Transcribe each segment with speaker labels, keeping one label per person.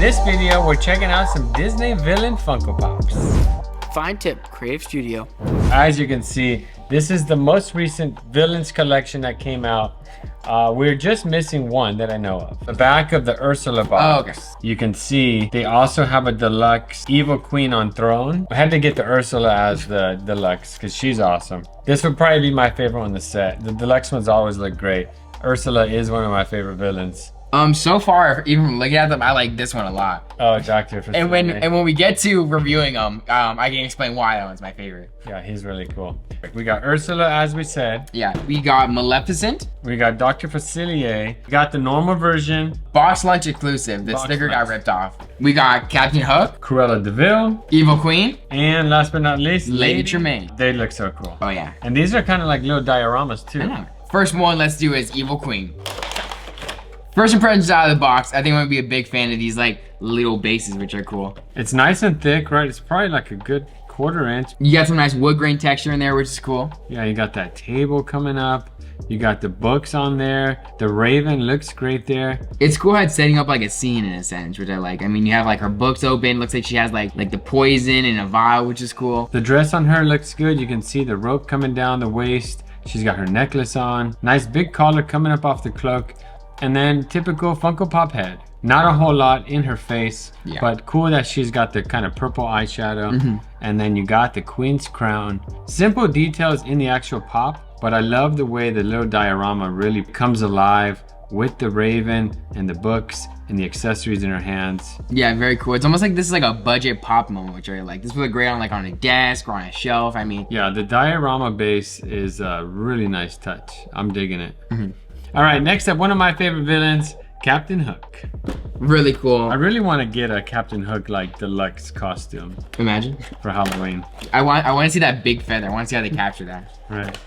Speaker 1: this video, we're checking out some Disney Villain Funko Pops.
Speaker 2: Fine tip, Creative Studio.
Speaker 1: As you can see, this is the most recent Villains collection that came out. We're just missing one that I know of. The back of the Ursula box, you can see they also have a deluxe Evil Queen on throne. I had to get the Ursula as the deluxe because she's awesome. This would probably be my favorite one in the set. The deluxe ones always look great. Ursula is one of my favorite villains.
Speaker 2: So far, even looking at them, I like this one a lot.
Speaker 1: Oh, Dr. Facilier.
Speaker 2: And when we get to reviewing them, I can explain why that one's my favorite.
Speaker 1: Yeah, he's really cool. We got Ursula, as we said.
Speaker 2: Yeah, we got Maleficent.
Speaker 1: We got Dr. Facilier. We got the normal version.
Speaker 2: Box lunch exclusive. The sticker got ripped off. We got Captain Hook.
Speaker 1: Cruella DeVille.
Speaker 2: Evil Queen.
Speaker 1: And last but not least,
Speaker 2: Lady Tremaine.
Speaker 1: They look so cool.
Speaker 2: Oh yeah.
Speaker 1: And these are kind of like little dioramas too.
Speaker 2: I know. First one, let's do is Evil Queen. First impressions out of the box, I think I'm gonna be a big fan of these like little bases, which are cool.
Speaker 1: It's nice and thick, right? It's probably like a good 1/4 inch.
Speaker 2: You got some nice wood grain texture in there, which is cool.
Speaker 1: Yeah, you got that table coming up. You got the books on there. The Raven looks great there.
Speaker 2: It's cool how it's setting up like a scene in a sense, which I like. I mean, you have like her books open. Looks like she has like the poison in a vial, which is cool.
Speaker 1: The dress on her looks good. You can see the rope coming down the waist. She's got her necklace on. Nice big collar coming up off the cloak. And then typical Funko Pop head. Not a whole lot in her face, but cool that she's got the kind of purple eyeshadow. And then you got the Queen's crown. Simple details in the actual pop, but I love the way the little diorama really comes alive with the Raven and the books and the accessories in her hands.
Speaker 2: Yeah, very cool. It's almost like this is like a budget pop moment, which I like. This would look great on like on a desk or on a shelf. I mean,
Speaker 1: yeah, the diorama base is a really nice touch. I'm digging it. All right, next up, one of my favorite villains, Captain Hook.
Speaker 2: Really cool.
Speaker 1: I really want to get a Captain Hook like deluxe costume.
Speaker 2: Imagine.
Speaker 1: For Halloween.
Speaker 2: I want to see that big feather. I want to see how they capture that.
Speaker 1: Right.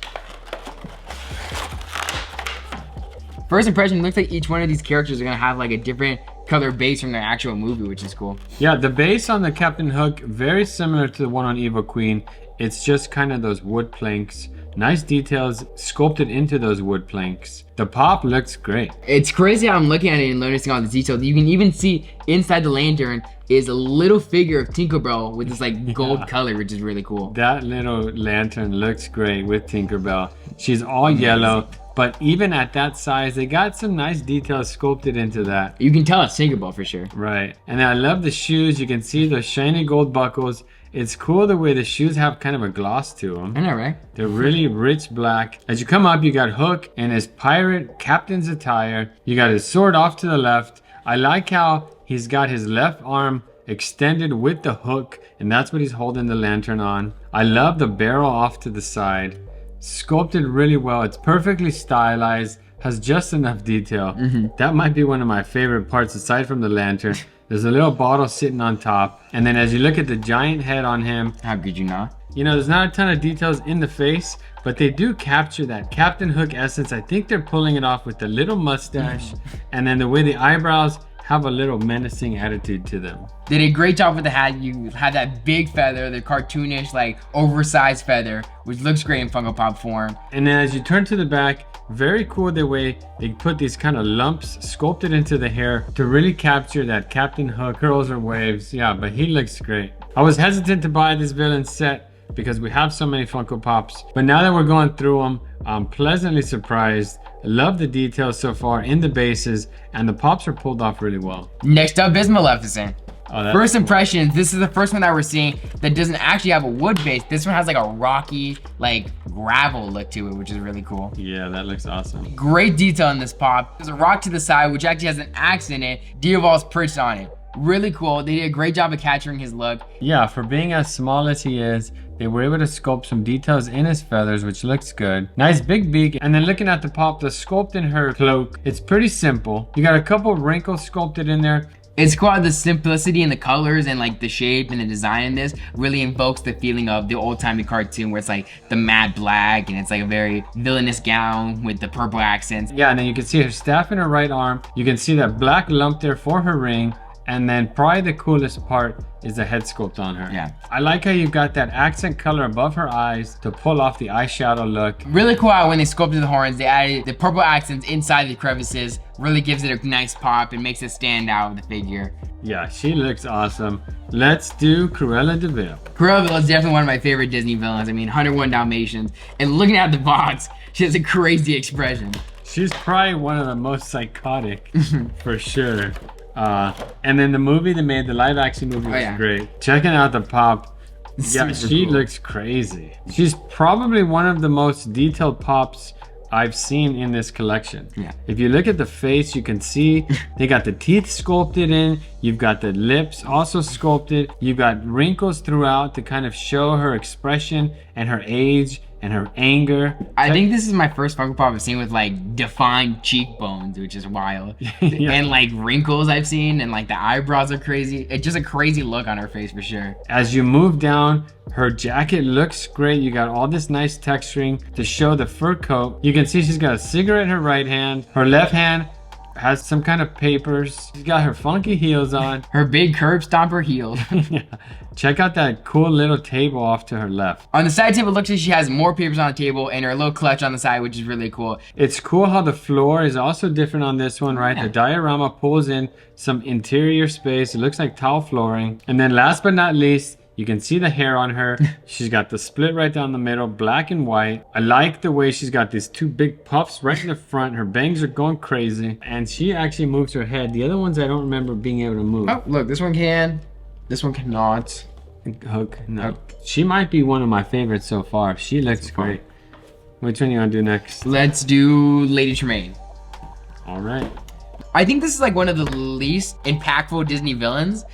Speaker 2: First impression, looks like each one of these characters are gonna have like a different color base from their actual movie, which is cool.
Speaker 1: Yeah, the base on the Captain Hook, very similar to the one on Evil Queen. It's just kind of those wood planks. Nice details sculpted into those wood planks. The pop looks great.
Speaker 2: It's crazy how I'm looking at it and noticing all the details. You can even see inside the lantern is a little figure of Tinkerbell with this like gold color, which is really cool.
Speaker 1: That little lantern looks great with Tinkerbell. She's all yellow, but even at that size, they got some nice details sculpted into that.
Speaker 2: You can tell it's Tinkerbell for sure.
Speaker 1: Right, and I love the shoes. You can see those shiny gold buckles. It's cool the way the shoes have kind of a gloss to them.
Speaker 2: I know, right?
Speaker 1: They're really rich black. As you come up, you got Hook in his pirate captain's attire. You got his sword off to the left. I like how he's got his left arm extended with the hook, and that's what he's holding the lantern on. I love the barrel off to the side. Sculpted really well. It's perfectly stylized, has just enough detail. That might be one of my favorite parts aside from the lantern. There's a little bottle sitting on top. And then as you look at the giant head on him.
Speaker 2: How could you not?
Speaker 1: You know, there's not a ton of details in the face, but they do capture that Captain Hook essence. I think they're pulling it off with the little mustache. And then the way the eyebrows have a little menacing attitude to them.
Speaker 2: They did a great job with the hat. You have that big feather, the cartoonish, like oversized feather, which looks great in Funko Pop form.
Speaker 1: And then as you turn to the back, very cool the way they put these kind of lumps sculpted into the hair to really capture that Captain Hook curls or waves. Yeah, but he looks great. I was hesitant to buy this villain set because we have so many Funko Pops, but now that we're going through them, I'm pleasantly surprised. I love the details so far in the bases, and the pops are pulled off really well.
Speaker 2: Next up is Maleficent.
Speaker 1: Oh,
Speaker 2: first impressions, this is the first one that we're seeing that doesn't actually have a wood base. This one has like a rocky, like gravel look to it, which is really cool.
Speaker 1: Yeah, that looks awesome.
Speaker 2: Great detail in this pop. There's a rock to the side, which actually has an axe in it. Dioval's perched on it. Really cool. They did a great job of capturing his look.
Speaker 1: Yeah, for being as small as he is, they were able to sculpt some details in his feathers, which looks good. Nice big beak. And then looking at the pop, the sculpt in her cloak, it's pretty simple. You got a couple wrinkles sculpted in there.
Speaker 2: It's cool how the simplicity in the colors and like the shape and the design in this really invokes the feeling of the old-timey cartoon where it's like the matte black and it's like a very villainous gown with the purple accents.
Speaker 1: Yeah, and then you can see her staff in her right arm. You can see that black lump there for her ring. And then probably the coolest part is the head sculpt on her.
Speaker 2: Yeah.
Speaker 1: I like how you got that accent color above her eyes to pull off the eyeshadow look.
Speaker 2: Really cool how when they sculpted the horns, they added the purple accents inside the crevices. Really gives it a nice pop and makes it stand out with the figure.
Speaker 1: Yeah, she looks awesome. Let's do Cruella de Vil.
Speaker 2: Cruella is definitely one of my favorite Disney villains. I mean, 101 Dalmatians. And looking at the box, she has a crazy expression.
Speaker 1: She's probably one of the most psychotic, for sure. And then the movie they made, the live action movie, was great. Checking out the pop. Yeah, she looks crazy. She's probably one of the most detailed pops I've seen in this collection.
Speaker 2: Yeah.
Speaker 1: If you look at the face, you can see they got the teeth sculpted in. You've got the lips also sculpted. You've got wrinkles throughout to kind of show her expression and her age and her anger.
Speaker 2: I think this is my first Funko Pop I've seen with like defined cheekbones, which is wild.
Speaker 1: Yeah.
Speaker 2: And like wrinkles I've seen, and like the eyebrows are crazy. It's just a crazy look on her face for sure.
Speaker 1: As you move down, her jacket looks great. You got all this nice texturing to show the fur coat. You can see she's got a cigarette in her right hand. Her left hand has some kind of papers. She's got her funky heels on.
Speaker 2: Her big curb stomper heels.
Speaker 1: Yeah. Check out that cool little table off to her left.
Speaker 2: On the side table, it looks like she has more papers on the table and her little clutch on the side, which is really cool.
Speaker 1: It's cool how the floor is also different on this one, right?
Speaker 2: Yeah.
Speaker 1: The diorama pulls in some interior space. It looks like tile flooring. And then last but not least, you can see the hair on her. She's got the split right down the middle, black and white. I like the way she's got these two big puffs right in the front. Her bangs are going crazy. And she actually moves her head. The other ones I don't remember being able to move.
Speaker 2: Oh, look, this one can. This one cannot.
Speaker 1: Hook, no. She might be one of my favorites so far. She looks great. Which one you want to do next?
Speaker 2: Let's do Lady Tremaine.
Speaker 1: All right.
Speaker 2: I think this is like one of the least impactful Disney villains.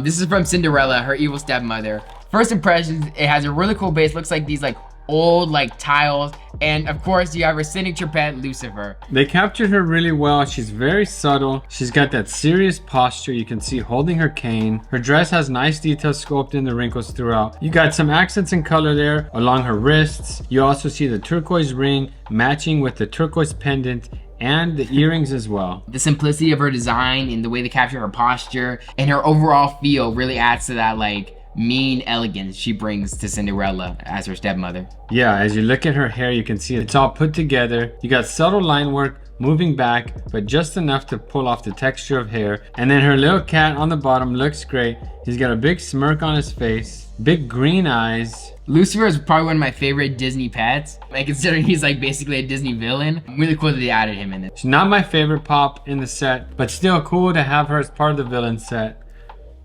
Speaker 2: This is from Cinderella, her evil stepmother. First impressions, it has a really cool base. Looks like these like old like tiles. And of course you have her signature pet, Lucifer.
Speaker 1: They captured her really well. She's very subtle. She's got that serious posture. You can see holding her cane. Her dress has nice details sculpted in the wrinkles throughout. You got some accents in color there along her wrists. You also see the turquoise ring matching with the turquoise pendant and the earrings as well.
Speaker 2: The simplicity of her design and the way they capture her posture and her overall feel really adds to that like mean elegance she brings to Cinderella as her stepmother.
Speaker 1: Yeah, as you look at her hair, you can see it's all put together. You got subtle line work moving back, but just enough to pull off the texture of hair. And then her little cat on the bottom looks great. He's got a big smirk on his face, big green eyes.
Speaker 2: Lucifer is probably one of my favorite Disney pets. Like considering he's like basically a Disney villain. Really cool that they added him in it.
Speaker 1: She's not my favorite pop in the set, but still cool to have her as part of the villain set.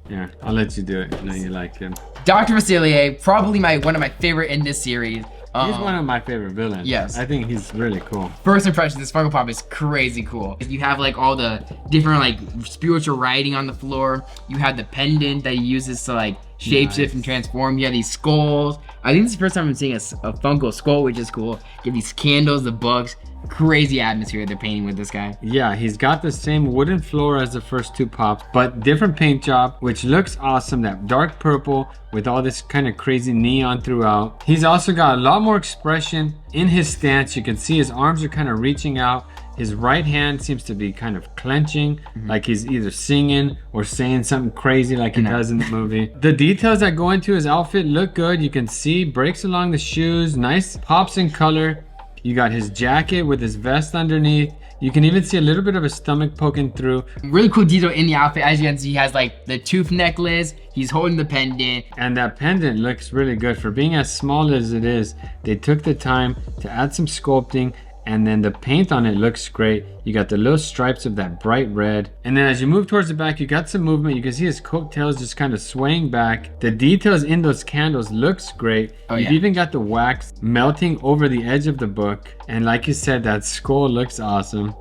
Speaker 1: Yeah, I'll let you do it. I know you like him.
Speaker 2: Dr. Facilier, probably one of my favorite in this series.
Speaker 1: He's one of my favorite villains.
Speaker 2: Yes.
Speaker 1: I think he's really cool.
Speaker 2: First impression, this Funko Pop is crazy cool. You have like all the different like spiritual writing on the floor. You have the pendant that he uses to like shapeshift and transform. You have these skulls. I think this is the first time I'm seeing a Funko skull, which is cool. You have these candles, the books. Crazy atmosphere they're painting with this guy.
Speaker 1: Yeah, he's got the same wooden floor as the first two pops, but different paint job, which looks awesome. That dark purple with all this kind of crazy neon throughout. He's also got a lot more expression in his stance. You can see his arms are kind of reaching out. His right hand seems to be kind of clenching, like he's either singing or saying something crazy like he does in the movie. The details that go into his outfit look good. You can see breaks along the shoes, nice pops in color. You got his jacket with his vest underneath. You can even see a little bit of his stomach poking through.
Speaker 2: Really cool detail in the outfit. As you can see, he has like the tooth necklace. He's holding the pendant.
Speaker 1: And that pendant looks really good. For being as small as it is, they took the time to add some sculpting, and then the paint on it looks great. You got the little stripes of that bright red. And then as you move towards the back, you got some movement. You can see his coattails just kind of swaying back. The details in those candles looks great. You've even got the wax melting over the edge of the book. And like you said, that skull looks awesome.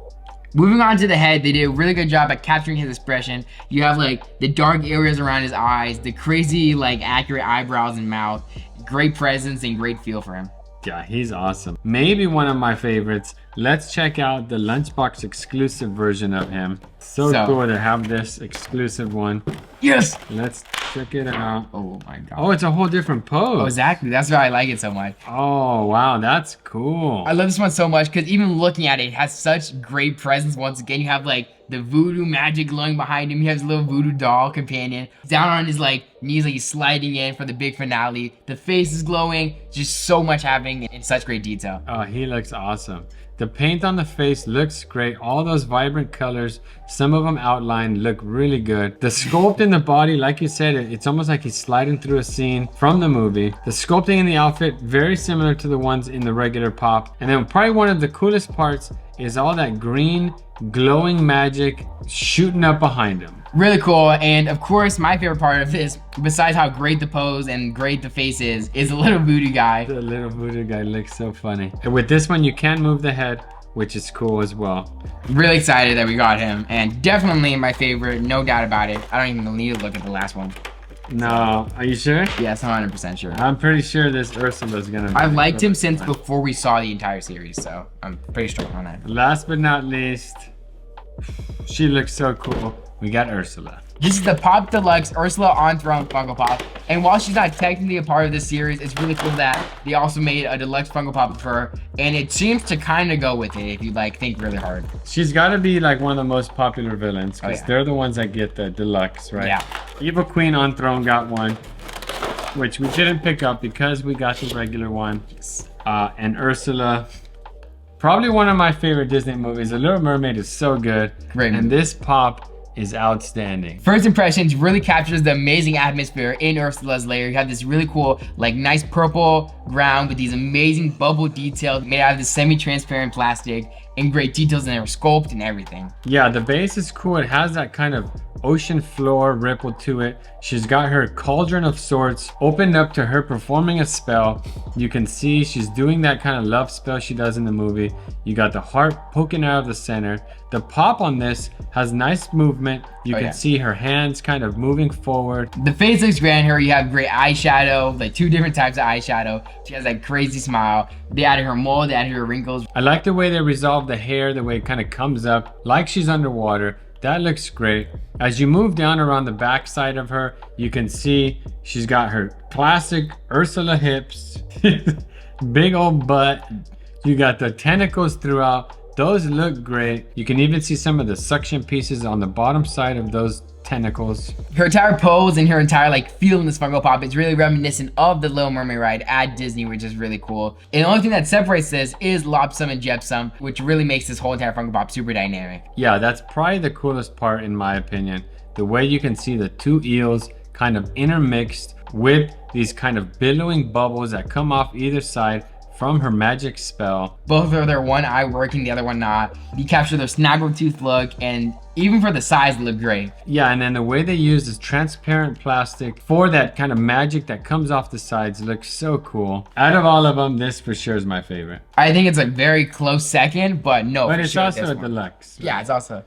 Speaker 2: Moving on to the head, they did a really good job at capturing his expression. You have like the dark areas around his eyes, the crazy like accurate eyebrows and mouth. Great presence and great feel for him.
Speaker 1: Yeah, he's awesome. Maybe one of my favorites. Let's check out the Lunchbox exclusive version of him. So cool to have this exclusive one.
Speaker 2: Yes!
Speaker 1: Let's check it out.
Speaker 2: Oh my god.
Speaker 1: Oh, it's a whole different pose.
Speaker 2: Oh, exactly. That's why I like it so much.
Speaker 1: Oh, wow. That's cool.
Speaker 2: I love this one so much because even looking at it, it has such great presence. Once again, you have like the voodoo magic glowing behind him. He has a little voodoo doll companion. Down on his like knees, like he's sliding in for the big finale. The face is glowing. Just so much happening in such great detail.
Speaker 1: Oh, he looks awesome. The paint on the face looks great. All those vibrant colors, some of them outlined, look really good. The sculpt in the body, like you said, it's almost like he's sliding through a scene from the movie. The sculpting in the outfit, very similar to the ones in the regular Pop. And then probably one of the coolest parts is all that green glowing magic shooting up behind him.
Speaker 2: Really cool, and of course my favorite part of this, besides how great the pose and great the face is the little voodoo guy.
Speaker 1: The little voodoo guy looks so funny. And with this one you can move the head, which is cool as well.
Speaker 2: Really excited that we got him, and definitely my favorite, no doubt about it. I don't even need to look at the last one.
Speaker 1: No, are you sure?
Speaker 2: Yes, I'm 100% sure.
Speaker 1: I'm pretty sure this Ursula's gonna be.
Speaker 2: I've liked him since before we saw the entire series, so I'm pretty strong on that.
Speaker 1: Last but not least, she looks so cool. We got Ursula.
Speaker 2: This is the Pop Deluxe Ursula on Throne Funko Pop. And while she's not technically a part of this series, it's really cool that they also made a deluxe Funko Pop of her. And it seems to kind of go with it if you like think really hard.
Speaker 1: She's got to be like one of the most popular villains because they're the ones that get the deluxe, right?
Speaker 2: Yeah.
Speaker 1: Evil Queen on Throne got one, which we didn't pick up because we got the regular one. And Ursula, probably one of my favorite Disney movies. The Little Mermaid is so good.
Speaker 2: Great movie.
Speaker 1: And this Pop is outstanding.
Speaker 2: First impressions really captures the amazing atmosphere in Ursula's lair. You have this really cool, like nice purple ground with these amazing bubble details made out of this semi-transparent plastic and great details in her sculpt and everything.
Speaker 1: Yeah, the base is cool. It has that kind of ocean floor ripple to it. She's got her cauldron of sorts opened up to her performing a spell. You can see she's doing that kind of love spell she does in the movie. You got the heart poking out of the center. The Pop on this has nice movement. You can see her hands kind of moving forward.
Speaker 2: The face looks great on her. You have great eyeshadow, like 2 different types of eyeshadow. She has that crazy smile. They added her mole, they added her wrinkles.
Speaker 1: I like the way they resolved the hair, the way it kind of comes up like she's underwater. That looks great. As you move down around the back side of her, you can see she's got her classic Ursula hips, big old butt. You got the tentacles throughout. Those look great. You can even see some of the suction pieces on the bottom side of those tentacles.
Speaker 2: Her entire pose and her entire like feel in this Funko Pop is really reminiscent of the Little Mermaid ride at Disney, which is really cool. And the only thing that separates this is Lobsum and Jepsum, which really makes this whole entire Funko Pop super dynamic.
Speaker 1: Yeah, that's probably the coolest part in my opinion. The way you can see the 2 eels kind of intermixed with these kind of billowing bubbles that come off either side from her magic spell.
Speaker 2: Both are their one eye working, the other one not. You capture their snaggletooth look, and even for the size, they look great.
Speaker 1: Yeah, and then the way they use this transparent plastic for that kind of magic that comes off the sides looks so cool. Out of all of them, this for sure is my favorite.
Speaker 2: I think it's a very close second, but no,
Speaker 1: but
Speaker 2: for
Speaker 1: it's
Speaker 2: sure,
Speaker 1: also a deluxe.
Speaker 2: Yeah, it's also,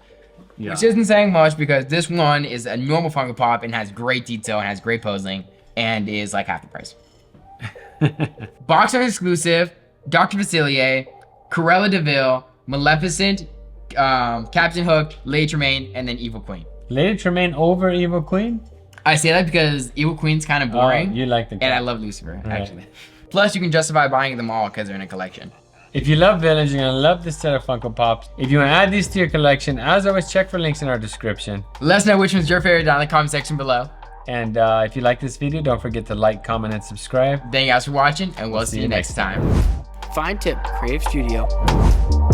Speaker 2: which isn't saying much because this one is a normal Funko Pop and has great detail and has great posing and is like half the price. Box art exclusive, Dr. Facilier, Cruella DeVille, Maleficent, Captain Hook, Lady Tremaine, and then Evil Queen.
Speaker 1: Lady Tremaine over Evil Queen?
Speaker 2: I say that because Evil Queen's kind of boring.
Speaker 1: Oh, you like the
Speaker 2: and I love Lucifer, actually. Plus, you can justify buying them all because they're in a collection.
Speaker 1: If you love villains, you're gonna love this set of Funko Pops. If you wanna add these to your collection, as always, check for links in our description.
Speaker 2: Let us know which one's your favorite down in the comment section below.
Speaker 1: And if you like this video, don't forget to like, comment, and subscribe.
Speaker 2: Thank you guys for watching, and we'll see you next time.
Speaker 3: Fine Tip Creative Studio.